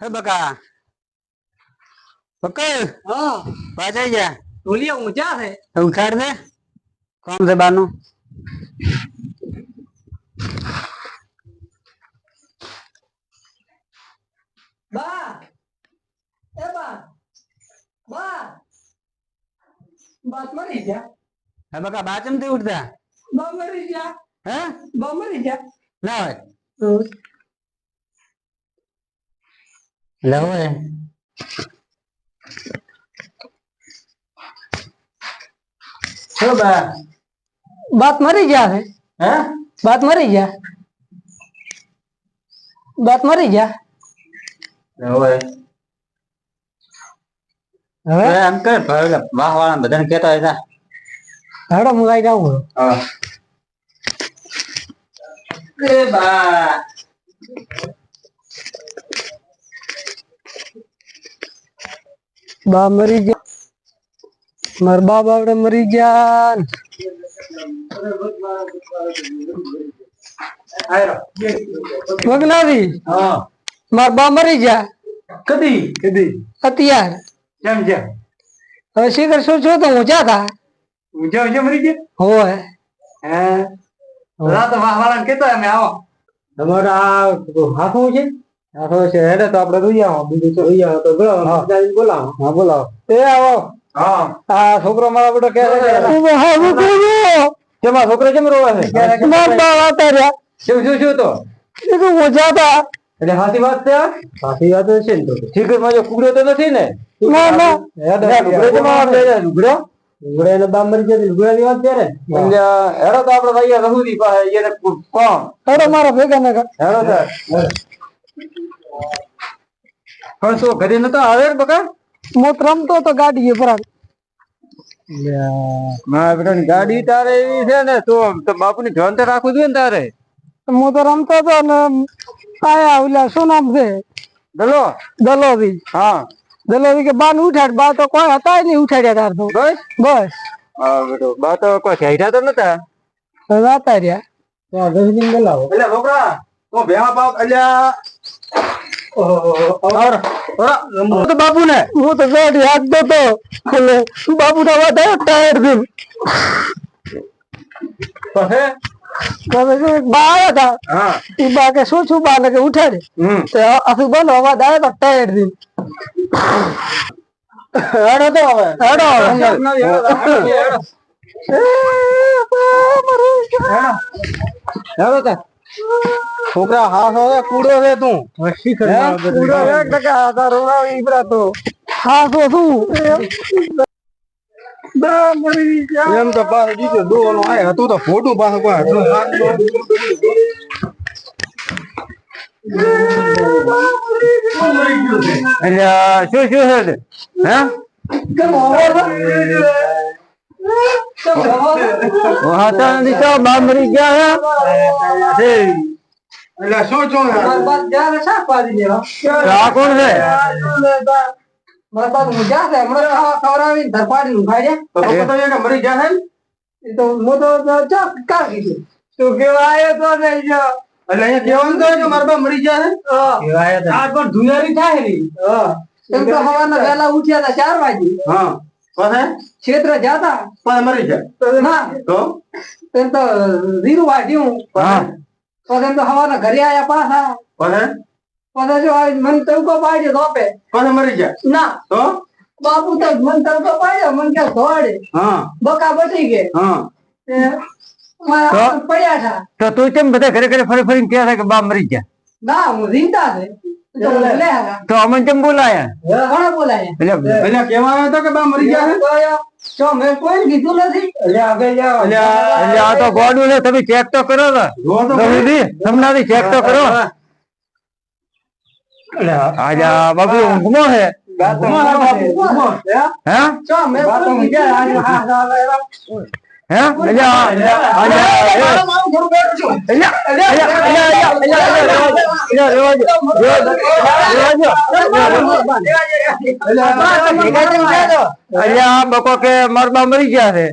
હે બકા પકડ હા પાછા જા ઢોલિયા ઊંચા છે. ઉખાડ દે કોમ છે બાનું બા એ બા બા બસ મરી ગયા. હે બકા બા ચમથી ઉઠતા બા મરી ગયા. હે બા મરી ગયા. ના હોય લે હોય શું બા બાત મરી ગયા છે. હે બાત મરી ગયા. બાત મરી ગયા. લે હોય હવે એમ કર ભાઈ વાહ વાળા બધાને કહેતા હતા હેડો હું આવી જાઉં. હા એ બા બા મરી ગયા. મારા બા બાવડે મરી ગયા. મગનાવી હા મારા બા મરી ગયા. કદી કદી અત્યાર કેમ છે હવે શીખર શું છો તો ઊંચા થા ઊંચા ઊંચા મરી ગયા હોય હે રાત વાહ વાળાને કહેતા અમે આવો તમારે આ હાથું છે હાથો છે હેડે તો આપણે જોઈ આવો બીજું તો જોઈ આવો તો બોલાવો હા બોલાવો એ આવો હા આ છોકરો મારા બેટો કહે છે કેમાં છોકરો કેમ રોવે છે મારા બા વાતા રહ્યા. શું શું શું તો એ તો ઊંચા થા. એટલે હાથી વાત છે હાથી વાત છે ને તો ઠીક માં જો કુકડો તો નથી ને ના ના હેડો લુગડો કેમાં આવે લુગડો લુગડો એને બામ મરી જાય લુગડા ની વાત છે ને એટલે હેડો તો આપણે ભાઈ રહુદી પાસે એને કોણ હેડો મારા ભેગા ના કર. હેડો સર પણ શું ઘરે નતો આવે ને બકા મોત રમતો તો ગાડી પર મારા બેટાની ગાડી તારે એવી છે ને તો બાપુ ની ધ્યાન તો રાખવું જોઈએ ને તારે હું તો રમતો હતો ને આયા ઓલા શું નામ છે દલો દલોવી હા દલોવી કે બાન ઉઠાડ બા તો કોઈ હતા નહીં ઉઠાડ્યા તાર તો બસ બસ હા બેટો બા તો કોઈ હેઠા તો નતા રાતા રહ્યા બોલાવો એટલે છોકરા તો ભેવા બાપ અલ્યા બાપુ ને હું તો ગાડી હાથ દેતો એટલે બાપુ ના વાત આવ્યો ટાયર થી પછી બા આવ્યા હતા હા એ બા કે શું છું બા ને કે ઉઠાડે તો આખું બોલો અવાજ આવ્યો તો ટાયર થી હેડો તો હવે હેડો હેડો તો છોકરા હા હવે કૂડો રે તું પૂરો એક ટકા તારો ઈબરા તો હા તો શું એમ તો પાછું બીજો દોવાનો આય હતું તો ફોટું પાછું કોઈ આટલું એટલે શું શું છે હે હાથા નથી તો બામરી ગયા હે એટલે શું શું આ કોણ છે મરી ગયા તું કેવા આવ્યો તો ને એટલે અહીંયા કેવાનું તો કે મારા બા મરી ગયા હે આ પણ ધુયારી થાય ને એમ તો સવારના વહેલા ઉઠ્યા હતા 4 વાગે હા પછી ક્ષેત્ર જાતા પણ મરી ગયા ના તો એમ તો જીરું વાઢ્યું હા પછી એમ તો સવારના ઘરે આયા પાછા પછી પછી જો મને તડકો પાડ્યો ધોપે પછી મરી ગયા ના તો બાપુ તો મને તડકો પાડ્યો મને કે ધોડે હા બકા બચી ગયે હા પડ્યા હતા તો તું કેમ બધા ઘરે ઘરે ફરી ફરીને કહે છે કે બા મરી ગયા ના હું જીવતા છે તો હું લે હતા તો અમને કેમ બોલાયા ઘણા બોલાયા એટલે કહેવાનો હતો કે બા મરી ગયા હે જો મેં કોઈ કીધું નથી એટલે આ તો ગોડું છે તમે ચેક તો કરો ને તમને ચેક તો કરો આજે બાપુ ઊંઘમાં છે હે જો મેં કોઈ કીધું હે બકો કે મરબા મરી ગયા છે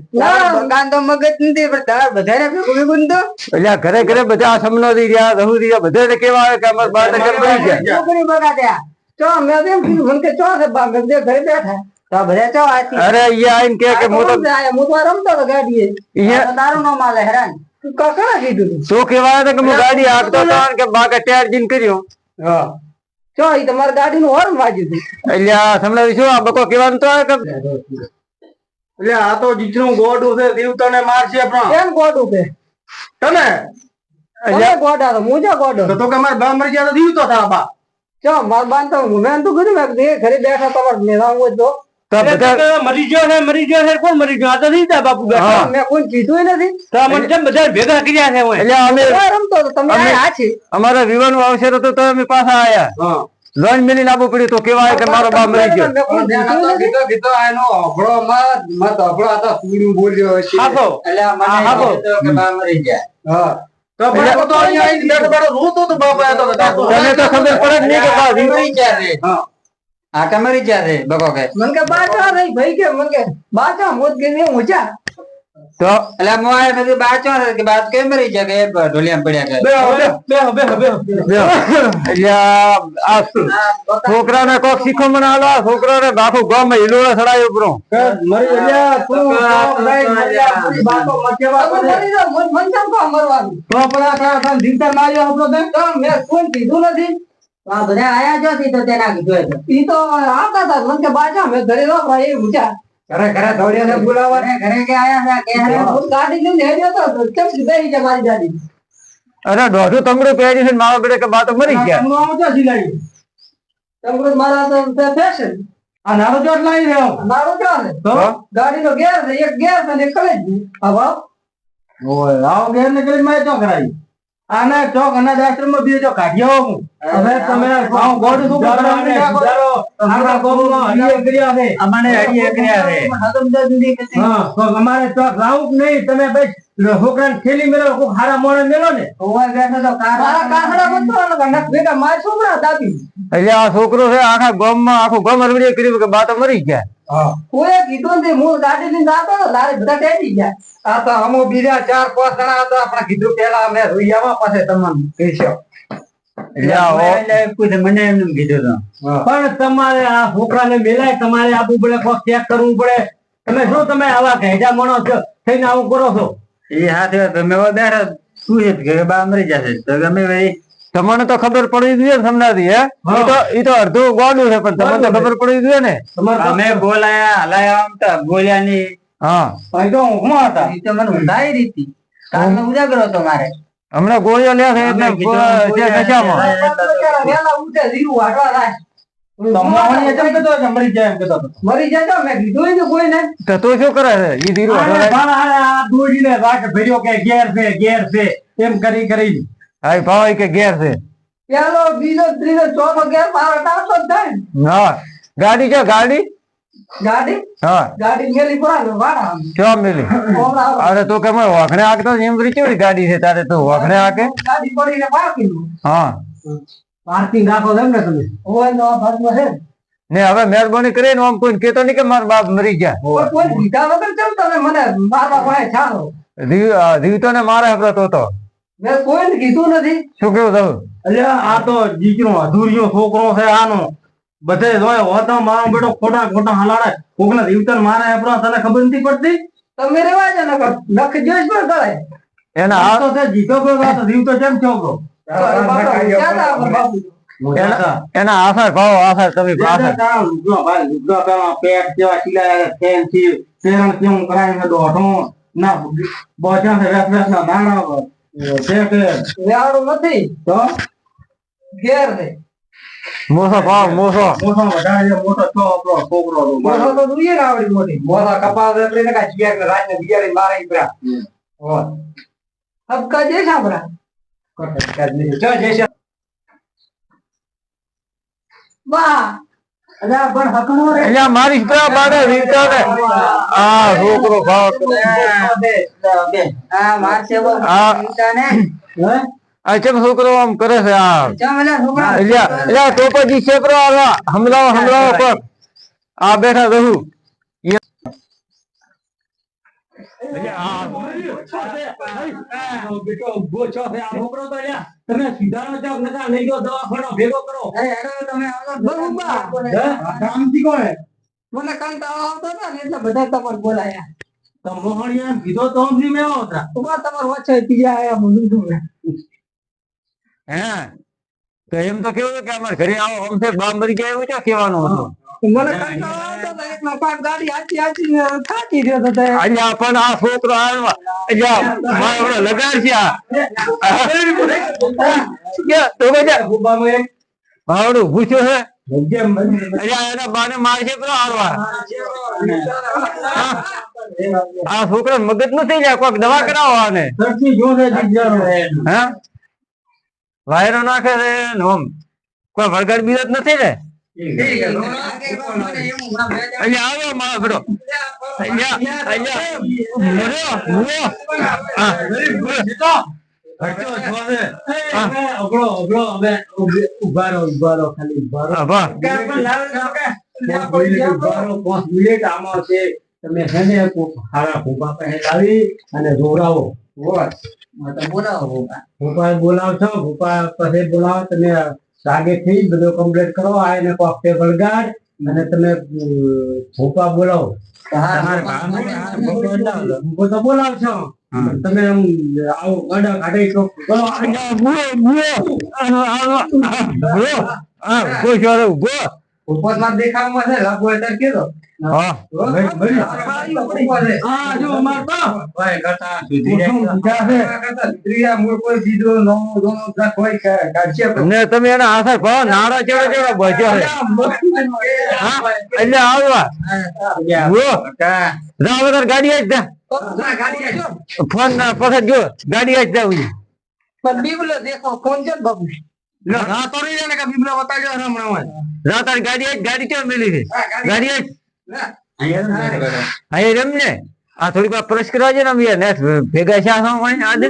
મગજ નથી પણ બધાને ભેગું તો એટલે ઘરે ઘરે બધા સમનો રહ્યા રહુ રહ્યા બધા કેવા આવે કે અમાર બા મરી ગયા છોકરી બગા ત્યાં ચો મેં એમ કીધું મને કે ચો છે બા મેં કીધું ઘરે બેઠા તો બધા ચો આથી અરે અહીંયા આઈને કે હું તો હું તો રમતો હતો ગાડીએ અહીંયા દારૂ નો માલે હેરાન તું કાકા કીધું શું કહેવાય તો કે હું ગાડી હાંકતો હતો અને કે બાકે ટેરજીન કર્યું હા ચો ઈ તમારી ગાડી નું હોર્ન વાગ્યું હતું એટલે આ સમજાવી શું આ બકો કહેવાનું તો કે એટલે આ તો જીચનું ગોડું છે દીવ તને મારશે પણ કેમ ગોડું કે તને તમે ગોડા તો મુજા ગોડો તો કે માર બા મરી ગયા તો દીવ તો થા બા ચો માર બાન તો મેં તો કીધું મેં કીધું ઘરે બેઠા તમારે મેળાવું હોય તો બધા મરી ગયો છે કોણ મરી ગયો આ તો દીધા બાપુ મેં કોઈ કીધું નથી તો મને કેમ બધા ભેગા કર્યા છે એટલે અમે રમતો હતો તમે આ છે અમારા વિવાહનું અવસર હતો તો અમે પાછા આયા હા લોન મિલી લાવવું પડ્યું તો કેવાય કે મારો બા મરી ગયો મેં કોઈ કીધું નથી. કીધો આનો અભળો મત અભળો આ તો પૂરું બોલ્યો છે હાફો. એટલે મને હાફો. કીધું કે બા મરી ગયા હા તો પણ તો અહીંયા આવીને બેઠો બેઠો રોતો તો બાપા તો તને તો ખબર પડે જ નહીં કે બા મરી ગયા રે હા આ કે મરી ગયા રે બકો કે મને કે બાચા રહી ભાઈ કે મને કે બાચા મોત ગઈ ઊંચા તો એટલે મોય બધું બાચો કે બાત કેમ મરી ગયા કે ઢોલિયા પડ્યા કે એટલે આ છોકરાને કોક શીખમણ આલો છોકરાને બાપુ ગામ હિલોળે સડાયો ઉપરો મરી ગયા તું બાપો મકેવા તમે મરી જાઓ મન ચમ કો મરવાનું તો પરા કા જીવતા માર્યો આપણો તે તો મેં કોઈ કીધું નથી આ બધા આયા જો થી તો તેના કીધું હતું. ઈ તો આવતા હતા મને કે બાચા મેં ઘરે રહો ભાઈ એ ઊંચા ઘરે ઘરે દોડ્યા ને બોલાવા ઘરે ઘરે કે આયા હતા કે હું ગાડી લઈને હેડ્યો તો કેમ બેહી જા મારી ગાડી અરે દોઢું તંગડું પહેરી છે મારા બેટે કે બા તો મરી ગયા હું આવતો સિલાઈ તમને મારા તો ફેશન આ નારો ચોટ લાવી રહ્યો મારું ચાલે તો ગાડીનો ગેર છે એક ગેર છે ને એક કલેજ છે હા ભાવ ઓય આવો ઘેર ને કરી માય તો કરાઈ આને ચોક અનાજ આશ્રમ માં બીજો કાઢ્યો હું હવે તમે ગામ ગોડ શું કરવાનું આપણા ગામમાં હરિયે કર્યા છે અમારે હરિયે કર્યા છે હદમદા જુદી કે હા તો અમારે ચોક રાઉક નહીં તમે બસ છોકરાને થેલી મેલો કોક હારા મોણે મેલો ને ઓવા બેઠો તો મારા કાકડા બતવાનો કે બેટા માર છોકરા દાબી એટલે આ છોકરો છે આખા ગામમાં આખું ગામ અરવડી કર્યું કે બા તો મરી ગયા હા કોઈ કીધું નથી હું ગાડી લઈને આવતો તો લારે બધા ટેડી ગયા આ તો અમો બીજા 4-5 જણા હતા આપણે કીધું પેલા અમે રોઈયામાં પાસે તમને કહીશો મને એમને કીધું પણ તમારે આ છોકરાને મેલાય તમારે આપવું પડે કોક ચેક કરવું પડે તમે શું તમે આવા ઘેડા માણસ છો થઈને આવું કરો છો એ હાથે તમે બેઠા શું છે કે બા મરી જશે તો ગમે ભાઈ તમને તો ખબર પડી જોઈએ ને સમજાતી હે ઈ તો અડધું ગોડું છે પણ તમને તો ખબર પડી જોઈએ ને અમે બોલાયા હલાયા આમ તો બોલ્યા નહીં હા ભાઈ તો ઊંઘમાં હતા ઈ તો મને ઊંધાઈ રીતી કાલનો ઉજાગરો હતો મારે હમણાં ગોળીઓ લે છે એટલે નશામાં વેલા ઉઠે જીરું વાટવા થાય તમારે કેમ કહેતો હતો મરી જાય એમ કહેતો હતો મરી જાય તો મેં કીધું ય કોઈ ને તો તું શું કરે છે ઈ ધીરું આ દોડીને વાટ ભર્યો કે ઘેર છે એમ કરી કરી હાય ભાઈ કે ઘેર છે પેલો બીજો ત્રીજો ચોથો ગેર મારો ટાળતો જ થાય ને. હા ગાડી છે ગાડી ગાડી હા ગાડી મેલી પડા વાડા ક્યાં મિલી અરે તું કે વાઘણે હાંકતો એમ કરી કેવી ગાડી છે તારે તું વાઘણે હાંકે ગાડી પડીને પાર્કિંગ હા પાર્કિંગ રાખો એમ ને તમે હોય નો ભાગમાં છે ને હવે મહેરબાની કરીને આમ કોઈ કેતો નહીં કે મારા બાપ મરી ગયા પણ કોઈ ભીખા વગર કેમ તમે મને મારવા પાસે છાડો જીવતો ને મારે હકલો તો મેં કોઈને કીધું નથી શું કેવું થયું એટલે આ તો દીકરો અધૂરિયો છોકરો છે આનો બધે જોય હોતા મારો બેટો ખોટા હલાડે કોકને દીવતર મારે આપણો તને ખબર નથી પડતી તમે રેવા જો નખ જોઈશ પણ કરે એના આ તો છે જીતો ગયો તો દીવતો કેમ છોકરો એના આસાર ભાવ આસાર તમે આસાર પેટ જેવા સિલાયા ફેન થી પેરણ કેવું કરાય દોઢો ના બોચા છે વેસ ના દાણા વેવાડું નથી તો ઘેર છે મોસો ભાવ મોસો મોટો વધારે મોટો છો આપણો છોકરો મોટો તો જોઈએ ને આવડી મોટી મોટા કપાસ એટલે ને કાંઈ જીયાર ને રાત ને બિયારી મારે ઈબરા હબકા જે સાંભળા જો જે વાહ અલા પણ હકનો રે એટલે મારી સ્પ્રા બાડે વીરતા ને આ છોકરો ભાવ આ માર છે બહુ આ ને આ ચમ છોકરો આમ કરે છે આ ચમ એલા છોકરા એટલે તો પછી છેકરો આવા હમલાવો પર આ બેઠા રહું બેટો ઉભો છો છે આ છોકરો તો લ્યા તમે સીધાનો ચોક નકા લઈ ગયો દવાખાનો ભેગો કરો અરે હેડો તમે આવો બહુબા. કામથી કોણ મને કંટાળો આવતો હતો ને એટલે બધા તમને બોલાયા. તો મોહણિયા કીધો તો સમજી મેં હતા ઉભા તમારે વચ્ચે બીજા આયા બધું જોવે. હે તો એમ તો કેવું કે અમારે ઘરે આવો આમ છે બા મરી ગયા એવું ક્યાં કહેવાનું હતું મને કંટાળો આવતો હતો એટલે પાછ ગાડી હાચી હાચીને થાકી ગયો હતો તે. અલ્યા પણ આ છોકરો આવ્યો અલ્યા મારો લગાડ છે આ તો બેટા ઉભામાં એક ભાવડું ભૂસ્યો છે જેમ અલ્યા એના બાને મારશે પેલો હારવા આ છોકરા મગજ નથી લ્યા કોઈક દવા કરાવો આને સરખી જોશે જીજારો હે વાયરો નાખે છે ને આમ કોઈ વળગાડ બીજો જ નથી ને અહીંયા આવ્યો મારો બેટો અહીંયા અહીંયા મર્યો મર્યો હા ઉભા રહો ખાલી ઉભા રહો હા પાંચ મિનિટ આમાં છે તમે છે ને હારા ભૂપા પાસે લાવી અને જોવડાવો ભૂપા બોલાવશો ભૂપા પાસે બોલાવો તમે સાગે થી બધો કમ્પ્લીટ કરો આ એને કોકટેલ વળગાડ અને તમે ભૂપા બોલાવો ભૂપો તો બોલાવશો તમે આમ આવો ગાડા કાઢે તો ઉપરમાં દેખાવામાં છે લાગુ એટલે કેતો હા ને તમે એના હાથે ભાવ નાડા ચેડો ચેડો બચ્યો છે એટલે આવવા જાવ વગર ગાડી જ જા ફોન ના પછી જો ગાડી જ જાવ પણ બીબલો દેખો કોણ છે ને બાબુ? જા તારી ગાડી ક્યાં મેલી છે ગાડી જ હા રમ ને આ થોડીક વાર પ્રેસ કરવા છે ને અમે યાર ભેગા છે આજે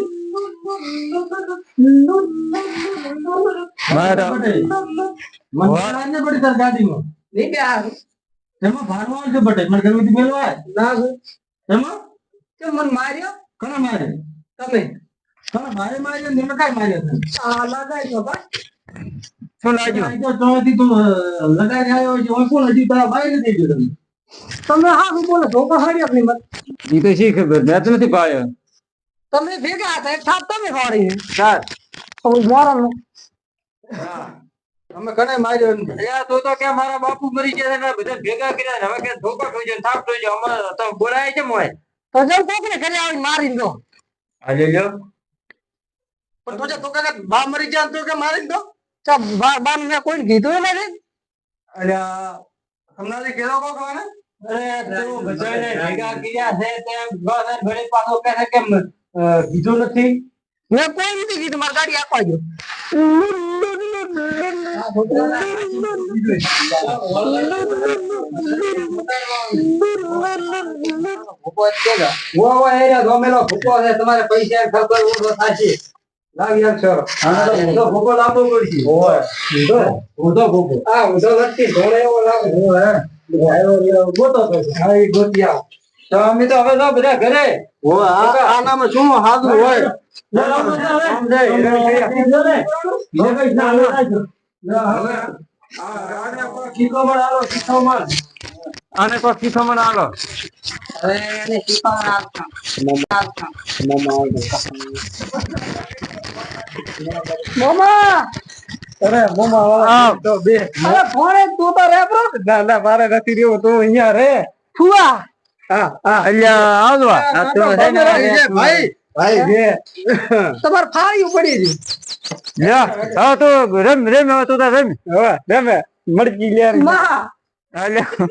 ગાડીમાં નહીં બે આ એમાં ભારવા આવશે બટે મને ઘરમાંથી મેળવા ના એમાં કેમ મને માર્યો કોને મારે તમે? તમે ભારે માર્યો ને કાઈ માર્યો તને આ લગાઈ ગયો બસ. શું લાગ્યું તો તોથી તું લગાઈ આવ્યો છે ઓય કોણ હજી તારા ભાઈ નથી ગયો તમે તમે હા શું બોલો ધોકો હારી આપની મત. ઈ તો શી ખબર મેં તો નથી પાડ્યો તમે ભેગા હતા એક થાપ તમે ફાડી ચાલ મોરલ અમે કને માર્યો ને અલ્યા તો કે મારા બાપુ મરી ગયા છે ને બધા ભેગા કર્યા ને હવે કે ધોકો થઈ જાય થાપ થઈ જાય અમારે તમે બોલાય છે મોય તો જલ કોકને ઘરે આવીને મારી દો. આજે લ્યો પણ તો કે બા મરી જાય તો કે મારી દો ચા બાન મેં કોઈ કીધું નથી. અલ્યા તમને કેલો કો કોને અરે તું બધાને ભેગા કર્યા છે તે ગોને ઘરે પાછો કહે છે કે કીધું નથી મેં કોઈ નથી કીધું મારી ગાડી આપવા ગયો. તમારે પૈસા ખબર ઓછો થશે લાવી આપશો ભૂકો લાવવો પડશે ઊંધો ભૂકો હા ઊંધો નથી ધોળે એવો લાવો ગોતો ગોતી આવો તો અમે તો હવે તો બધા ઘરે આનામાં શું સાદું હોય આને કોઈ શીખમણ આલો હવે એને શીખવાના મોમા અરે મોમા વાળા તો બે અરે ફોને તું તો રે બ્રો. ના ના મારે નથી રહ્યો તું અહીંયા રે ફુવા હા હા અલ્યા આવવા આ તો ભાઈ ભાઈ બે તમારે ફાળી પડી હતી. લ્યો હા તો રમ રમ હવે તો રમ હવે બે મરજી લે માં અલ્યા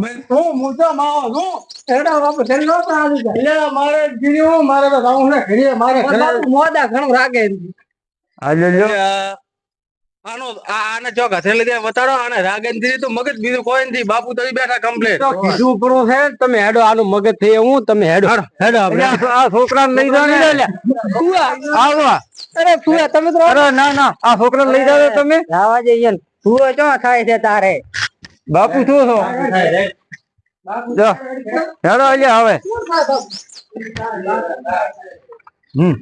મેં તો મુજા માવો છું એડા બાપુ ઘરે નહોતો આવી જાય. એટલે મારે જીર્યું મારે તો રાઉન્ડ ને ઘરે મારે મારા બાપુ મોડા ઘણું રાગે છે. અલ્યા આનો આને ચોક હથેળ દે વતાડો આને રાગેન્દ્રી તો મગજ બીજું કોઈ નથી બાપુ તો બેઠા કમ્પ્લીટ તો કીધું પડો છે તમે હેડો આનું મગજ થઈ હું તમે હેડો હેડો આ છોકરાને લઈ જાવ ને ફુવા આવવા અરે ફુવા તમે તો અરે ના ના આ છોકરાને લઈ જાવ તમે આવા જઈએ ને. ફુવો ચો થાય છે તારે બાપુ શું છો જો હેડો અલ્યા હવે હમ